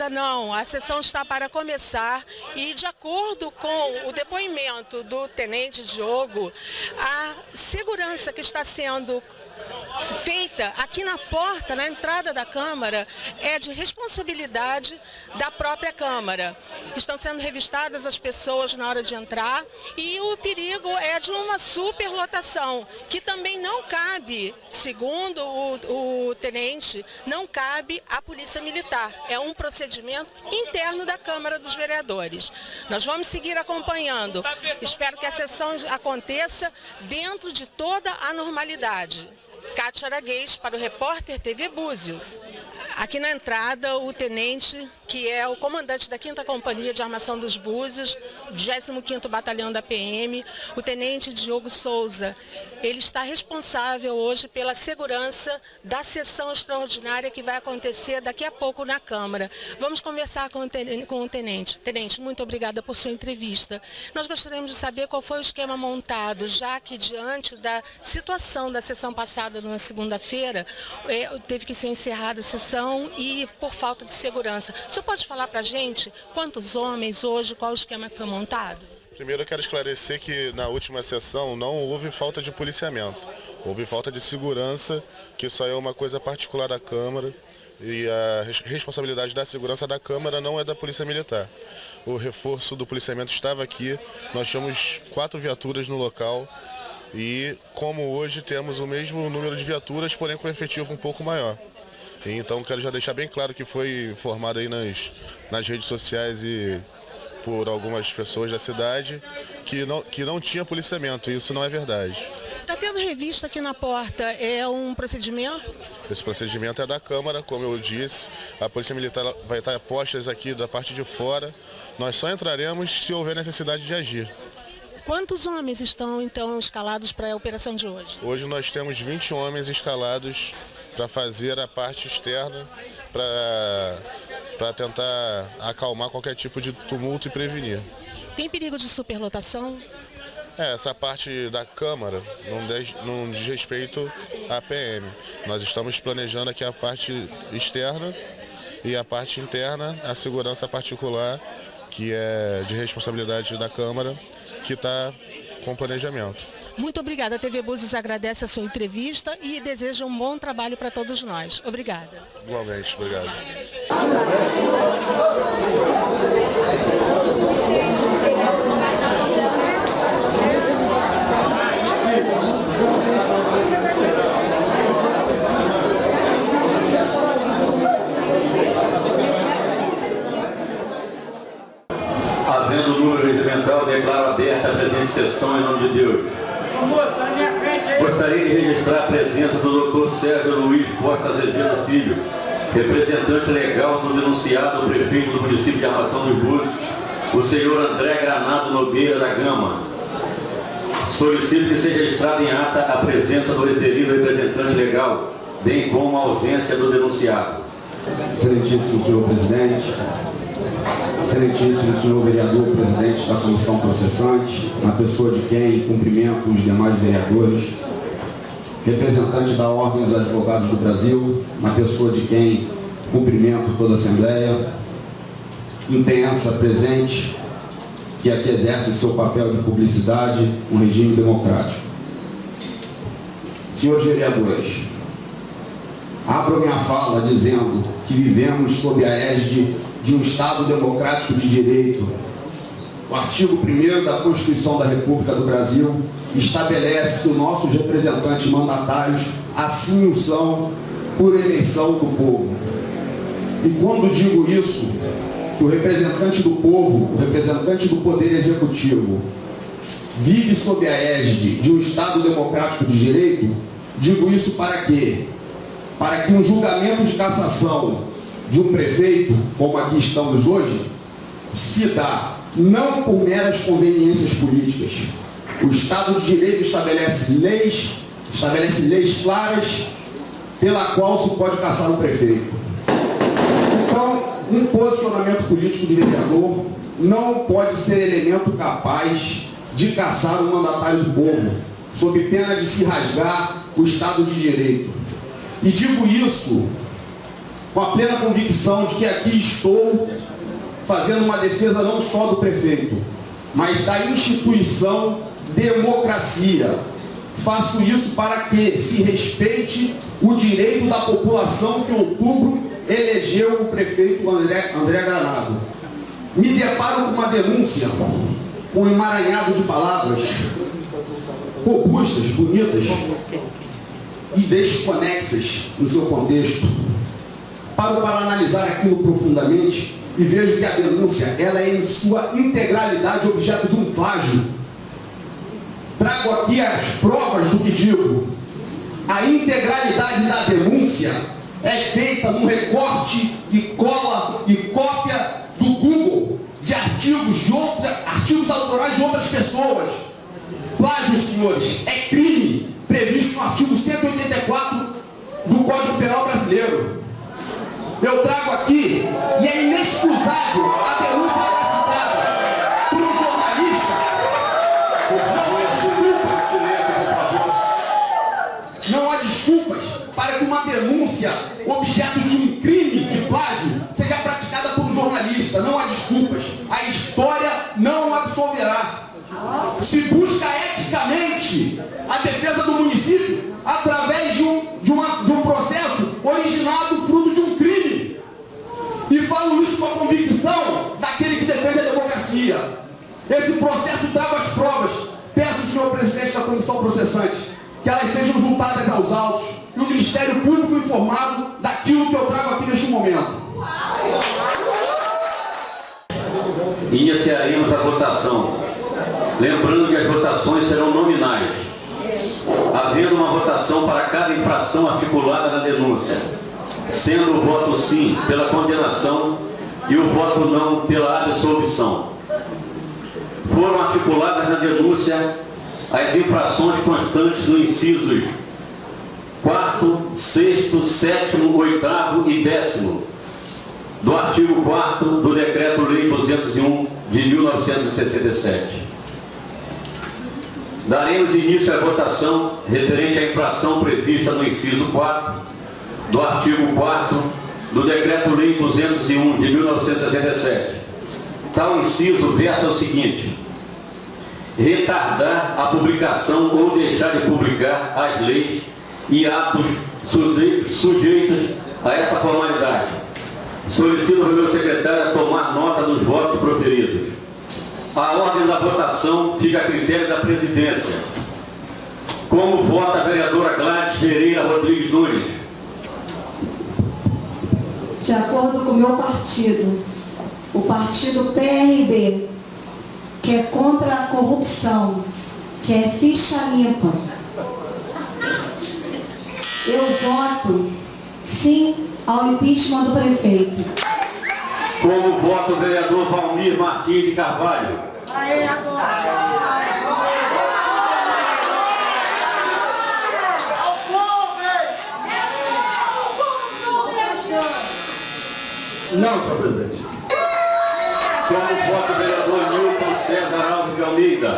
Ainda não, a sessão está para começar e, de acordo com o depoimento do tenente Diogo, a segurança que está sendo feita aqui na porta, na entrada da Câmara, é de responsabilidade da própria Câmara. Estão sendo revistadas as pessoas na hora de entrar e o perigo é de uma superlotação, que também não cabe, segundo o tenente, não cabe à Polícia Militar. É um procedimento interno da Câmara dos Vereadores. Nós vamos seguir acompanhando. Espero que a sessão aconteça dentro de toda a normalidade. Kátia Araguês, para o repórter TV Búzio. Aqui na entrada, o tenente, que é o comandante da 5ª Companhia de Armação dos Búzios, 25º Batalhão da PM, o tenente Diogo Souza. Ele está responsável hoje pela segurança da sessão extraordinária que vai acontecer daqui a pouco na Câmara. Vamos conversar com o tenente. Tenente, muito obrigada por sua entrevista. Nós gostaríamos de saber qual foi o esquema montado, já que diante da situação da sessão passada na segunda-feira, teve que ser encerrada a sessão e por falta de segurança. O senhor pode falar para a gente quantos homens hoje, qual o esquema que foi montado? Primeiro eu quero esclarecer que na última sessão não houve falta de policiamento. Houve falta de segurança, que só é uma coisa particular da Câmara e a responsabilidade da segurança da Câmara não é da Polícia Militar. O reforço do policiamento estava aqui, nós tínhamos 4 viaturas no local e como hoje temos o mesmo número de viaturas, porém com efetivo um pouco maior. Então quero já deixar bem claro que foi informado aí nas redes sociais e por algumas pessoas da cidade que não tinha policiamento, e isso não é verdade. Está tendo revista aqui na porta, é um procedimento? Esse procedimento é da Câmara, como eu disse, a Polícia Militar vai estar postas aqui da parte de fora, nós só entraremos se houver necessidade de agir. Quantos homens estão então escalados para a operação de hoje? Hoje nós temos 20 homens escalados para fazer a parte externa, para tentar acalmar qualquer tipo de tumulto e prevenir. Tem perigo de superlotação? Essa parte da Câmara não diz respeito à PM. Nós estamos planejando aqui a parte externa e a parte interna, a segurança particular, que é de responsabilidade da Câmara, que está com planejamento. Muito obrigada. A TV Búzios agradece a sua entrevista e deseja um bom trabalho para todos nós. Obrigada. Igualmente, obrigado. Havendo o número regimental, declaro aberta a presente sessão em nome de Deus. Gostaria de registrar a presença do Dr. Sérgio Luiz Costa Azevedo Filho, representante legal do denunciado prefeito do município de Armação dos Búzios, o senhor André Granado Nogueira da Gama. Solicito que seja registrada em ata a presença do referido representante legal, bem como a ausência do denunciado. Excelentíssimo senhor presidente, excelentíssimo senhor vereador, presidente da comissão processante, na pessoa de quem cumprimento os demais vereadores, representante da Ordem dos Advogados do Brasil, na pessoa de quem cumprimento toda a Assembleia, imprensa presente, que aqui exerce seu papel de publicidade, um regime democrático. Senhores vereadores, abro minha fala dizendo que vivemos sob a égide de um Estado democrático de direito. O artigo 1º da Constituição da República do Brasil estabelece que os nossos representantes mandatários assim o são por eleição do povo. E quando digo isso, que o representante do povo, o representante do Poder Executivo, vive sob a égide de um Estado democrático de direito, digo isso para quê? Para que um julgamento de cassação de um prefeito, como aqui estamos hoje, se dá não por meras conveniências políticas. O Estado de Direito estabelece leis claras pela qual se pode cassar um prefeito. Então, um posicionamento político de vereador não pode ser elemento capaz de cassar o mandatário do povo, sob pena de se rasgar o Estado de Direito. E digo isso com a plena convicção de que aqui estou fazendo uma defesa não só do prefeito, mas da instituição democracia. Faço isso para que se respeite o direito da população que em outubro elegeu o prefeito André Granado. Me deparo com uma denúncia, com um emaranhado de palavras robustas, bonitas e desconexas no seu contexto. Paro para analisar aquilo profundamente e vejo que a denúncia ela é em sua integralidade objeto de um plágio. Trago aqui as provas do que digo. A integralidade da denúncia é feita num recorte e cola e cópia do Google de artigos autorais de outras pessoas. Plágio, senhores, é crime previsto no artigo 184 do Código Penal Brasileiro. Eu trago aqui, e é inexcusável a denúncia praticada por um jornalista. Não há desculpas para que uma denúncia objeto de um crime de plágio seja praticada por um jornalista. Não há desculpas. A história não absolverá. Se busca eticamente a defesa do município através de um processo originado fruto de um crime. E falo isso com a convicção daquele que defende a democracia. Esse processo trago as provas. Peço, senhor presidente da comissão processante, que elas sejam juntadas aos autos e o Ministério Público informado daquilo que eu trago aqui neste momento. Iniciaremos a votação. Lembrando que as votações serão nominais, havendo uma votação para cada infração articulada na denúncia, sendo o voto sim pela condenação e o voto não pela absolvição. Foram articuladas na denúncia as infrações constantes no incisos 4º, 6º, 7º, 8º e 10º do artigo 4º do Decreto-Lei 201 de 1967. Daremos início à votação referente à infração prevista no inciso 4 do artigo 4º do Decreto-Lei 201 de 1967. Tal inciso versa o seguinte: retardar a publicação ou deixar de publicar as leis e atos sujeitos a essa formalidade. Solicito ao meu secretário a tomar nota dos votos proferidos. A ordem da votação fica a critério da presidência. Como vota a vereadora Gladys Pereira Rodrigues Nunes? De acordo com o meu partido, o partido PRB, que é contra a corrupção, que é ficha limpa, eu voto sim ao impeachment do prefeito. Como vota o vereador Valmir Martins de Carvalho? Não, senhor presidente. Como vota o vereador Nilton César Alves de Almeida?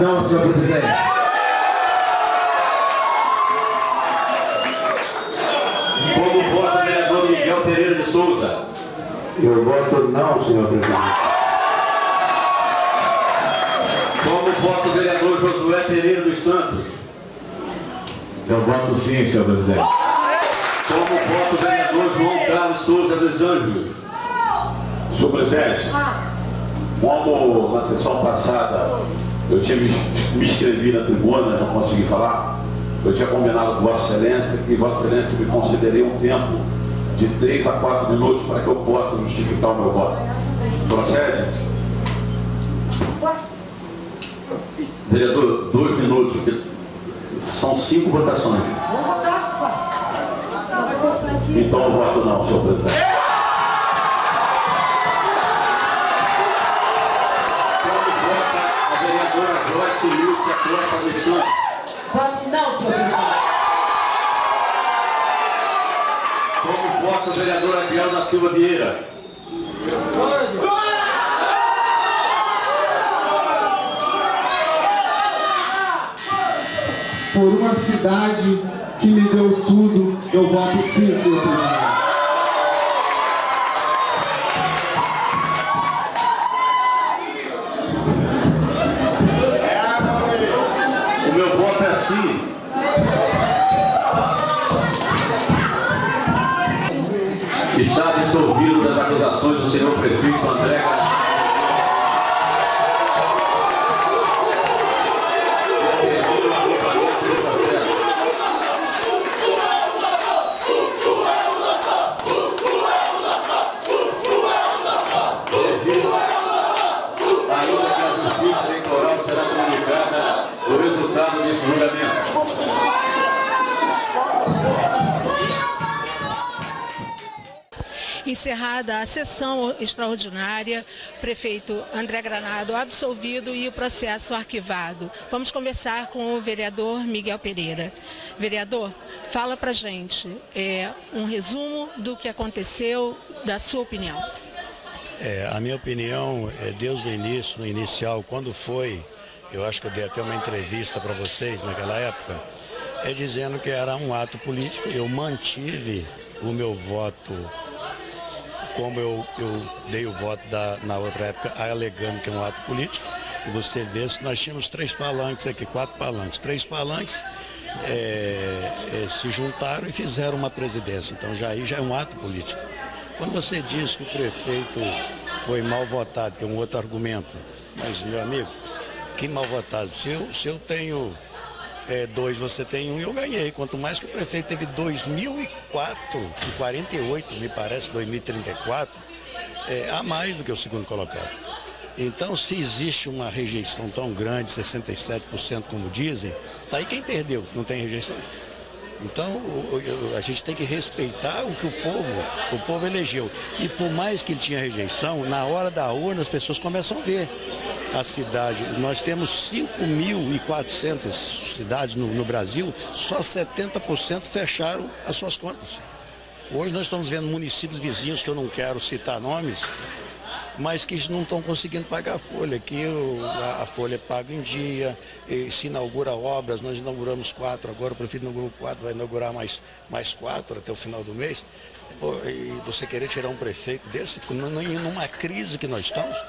Não, senhor presidente. Como vota o vereador Miguel Pereira de Souza? Eu voto não, senhor presidente. Como vota o vereador Josué Pereira dos Santos? Eu voto sim, senhor presidente. Como vota o vereador João Carlos Souza dos Anjos? Senhor presidente, como na sessão passada eu tinha me inscrevi na tribuna, não consegui falar, eu tinha combinado com Vossa Excelência que Vossa Excelência me concederia um tempo de 3 a 4 minutos para que eu possa justificar o meu voto. Procede? Vereador, 2 minutos, porque são 5 votações. Então eu voto não, senhor presidente. Como vota a vereadora Joyce Lúcia Costa dos Santos? Voto não, senhor presidente. Como vota o vereador Adriel da Silva Vieira? Por uma cidade que me deu tudo, eu voto sim, senhor presidente. do senhor prefeito André Granado. Ainda que a Justiça Eleitoral será comunicada o resultado desse julgamento. Encerrada a sessão extraordinária, prefeito André Granado absolvido e o processo arquivado. Vamos conversar com o vereador Miguel Pereira. Vereador, fala pra gente um resumo do que aconteceu, da sua opinião. A minha opinião é desde o início, no inicial, quando foi, eu acho que eu dei até uma entrevista para vocês naquela época, dizendo que era um ato político. Eu mantive o meu voto como eu dei o voto na outra época, alegando que é um ato político. E você vê, nós tínhamos 3 palanques aqui, 4 palanques. 3 palanques se juntaram e fizeram uma presidência. Então já é um ato político. Quando você diz que o prefeito foi mal votado, que é um outro argumento, mas, meu amigo, que mal votado? Se eu tenho 2, você tem 1 e eu ganhei. Quanto mais que o prefeito teve 2004 e 48, me parece, 2034, a mais do que o segundo colocado. Então, se existe uma rejeição tão grande, 67% como dizem, tá aí quem perdeu, não tem rejeição. Então, a gente tem que respeitar o que o povo elegeu. E por mais que ele tinha rejeição, na hora da urna as pessoas começam a ver a cidade. Nós temos 5.400 cidades no Brasil, só 70% fecharam as suas contas. Hoje nós estamos vendo municípios vizinhos, que eu não quero citar nomes, mas que não estão conseguindo pagar a folha. Aqui a folha é paga em dia, se inaugura obras, nós inauguramos 4, agora o prefeito inaugurou 4, vai inaugurar mais 4 até o final do mês. E você querer tirar um prefeito desse, numa crise que nós estamos,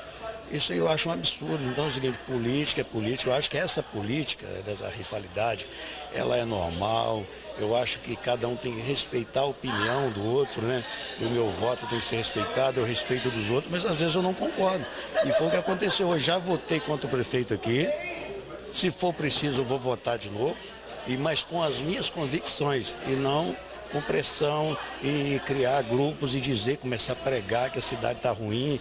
isso eu acho um absurdo. Então é o seguinte, política é política. Eu acho que essa política dessa rivalidade, ela é normal. Eu acho que cada um tem que respeitar a opinião do outro, né? O meu voto tem que ser respeitado, eu respeito dos outros, mas às vezes eu não concordo. E foi o que aconteceu. Eu já votei contra o prefeito aqui. Se for preciso, eu vou votar de novo, mas com as minhas convicções e não com pressão e criar grupos e começar a pregar que a cidade está ruim.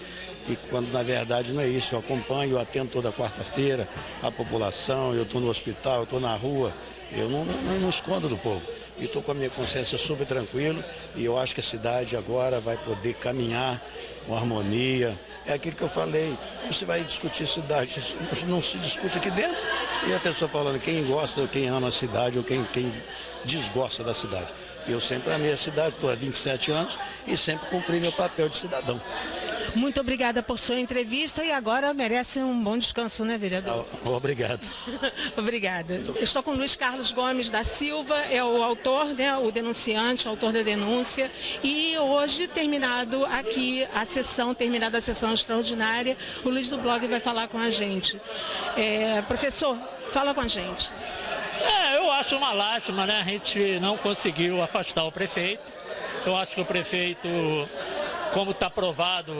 E quando na verdade não é isso. Eu acompanho, eu atendo toda quarta-feira a população, eu estou no hospital, eu estou na rua, eu não escondo do povo. E estou com a minha consciência super tranquilo e eu acho que a cidade agora vai poder caminhar com harmonia. É aquilo que eu falei, você vai discutir cidade, não se discute aqui dentro. E a pessoa falando quem gosta, quem ama a cidade ou quem desgosta da cidade. Eu sempre amei a cidade, estou há 27 anos e sempre cumpri meu papel de cidadão. Muito obrigada por sua entrevista e agora merece um bom descanso, né, vereador? Obrigado. Obrigada. Estou com o Luiz Carlos Gomes da Silva, é o autor, né, o denunciante, autor da denúncia. E hoje, terminada a sessão extraordinária, o Luiz do Blog vai falar com a gente. Professor, fala com a gente. Eu acho uma lástima, né? A gente não conseguiu afastar o prefeito. Eu acho que o prefeito, como está provado,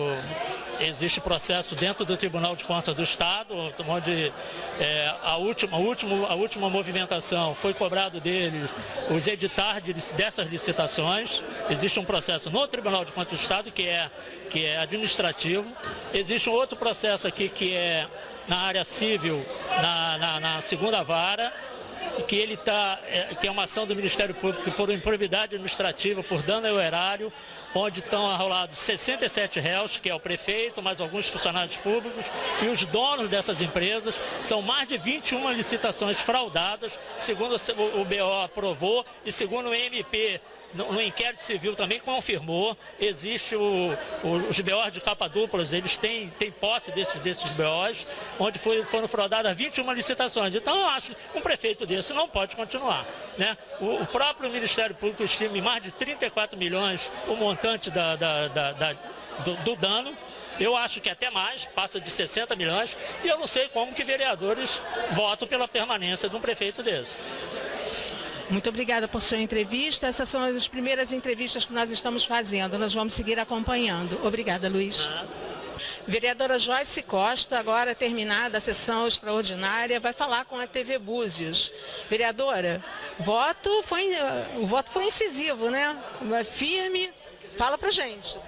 existe processo dentro do Tribunal de Contas do Estado, onde a última movimentação foi cobrado dele os editais dessas licitações. Existe um processo no Tribunal de Contas do Estado que é administrativo. Existe um outro processo aqui que é na área civil, na segunda vara, que é uma ação do Ministério Público por improbidade administrativa, por dano ao erário, onde estão arrolados 67 réus, que é o prefeito, mais alguns funcionários públicos, e os donos dessas empresas. São mais de 21 licitações fraudadas, segundo o BO aprovou e segundo o MP, no inquérito civil também confirmou. Existe os BOs de capa duplas, eles têm posse desses BOs, onde foram fraudadas 21 licitações. Então eu acho que um prefeito desse não pode continuar, né? O próprio Ministério Público estima em mais de 34 milhões o montante do dano. Eu acho que até mais, passa de 60 milhões, e eu não sei como que vereadores votam pela permanência de um prefeito desse. Muito obrigada por sua entrevista. Essas são as primeiras entrevistas que nós estamos fazendo. Nós vamos seguir acompanhando. Obrigada, Luiz. Vereadora Joyce Costa, agora terminada a sessão extraordinária, vai falar com a TV Búzios. Vereadora, o voto foi incisivo, né? Firme. Fala pra gente.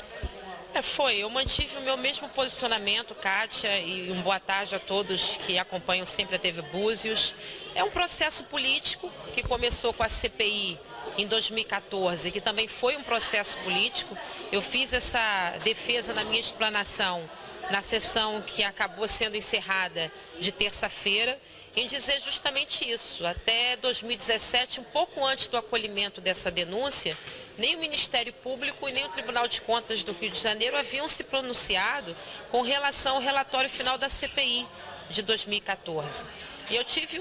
Eu mantive o meu mesmo posicionamento, Kátia, e boa tarde a todos que acompanham sempre a TV Búzios. É um processo político que começou com a CPI em 2014, que também foi um processo político. Eu fiz essa defesa na minha explanação na sessão que acabou sendo encerrada de terça-feira, em dizer justamente isso. Até 2017, um pouco antes do acolhimento dessa denúncia, nem o Ministério Público e nem o Tribunal de Contas do Rio de Janeiro haviam se pronunciado com relação ao relatório final da CPI de 2014. E eu tive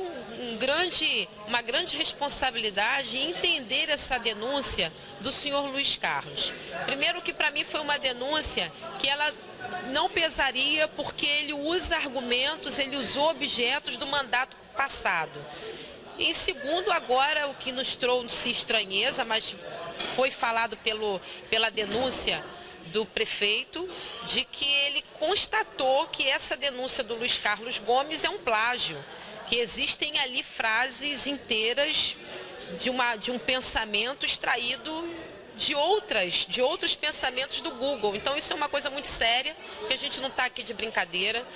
uma grande responsabilidade em entender essa denúncia do senhor Luiz Carlos. Primeiro que para mim foi uma denúncia que ela não pesaria porque ele usa argumentos, ele usou objetos do mandato passado. E em segundo, agora o que nos trouxe estranheza, mas foi falado pela denúncia do prefeito, de que ele constatou que essa denúncia do Luiz Carlos Gomes é um plágio, que existem ali frases inteiras de um pensamento extraído de outros pensamentos do Google. Então isso é uma coisa muito séria, que a gente não está aqui de brincadeira.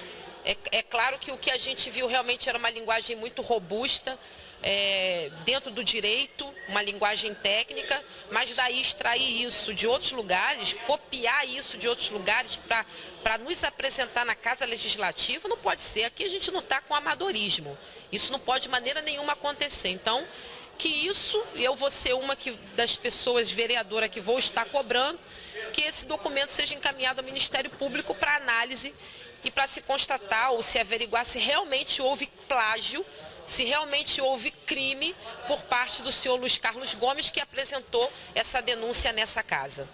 É claro que o que a gente viu realmente era uma linguagem muito robusta, dentro do direito, uma linguagem técnica, mas daí extrair isso de outros lugares, copiar isso de outros lugares para nos apresentar na Casa Legislativa, não pode ser. Aqui a gente não está com amadorismo. Isso não pode de maneira nenhuma acontecer. Então, que isso, eu vou ser uma das pessoas vereadora que vou estar cobrando, que esse documento seja encaminhado ao Ministério Público para análise e para se constatar ou se averiguar se realmente houve plágio, se realmente houve crime por parte do senhor Luiz Carlos Gomes, que apresentou essa denúncia nessa casa.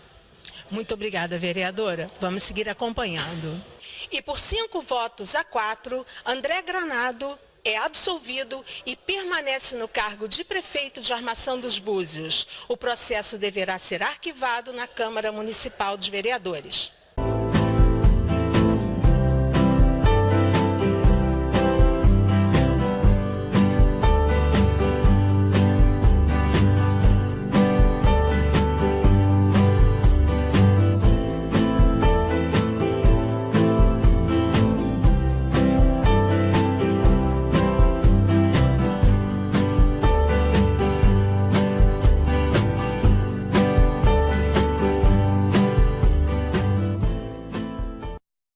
Muito obrigada, vereadora. Vamos seguir acompanhando. E por 5-4, André Granado é absolvido e permanece no cargo de prefeito de Armação dos Búzios. O processo deverá ser arquivado na Câmara Municipal dos Vereadores.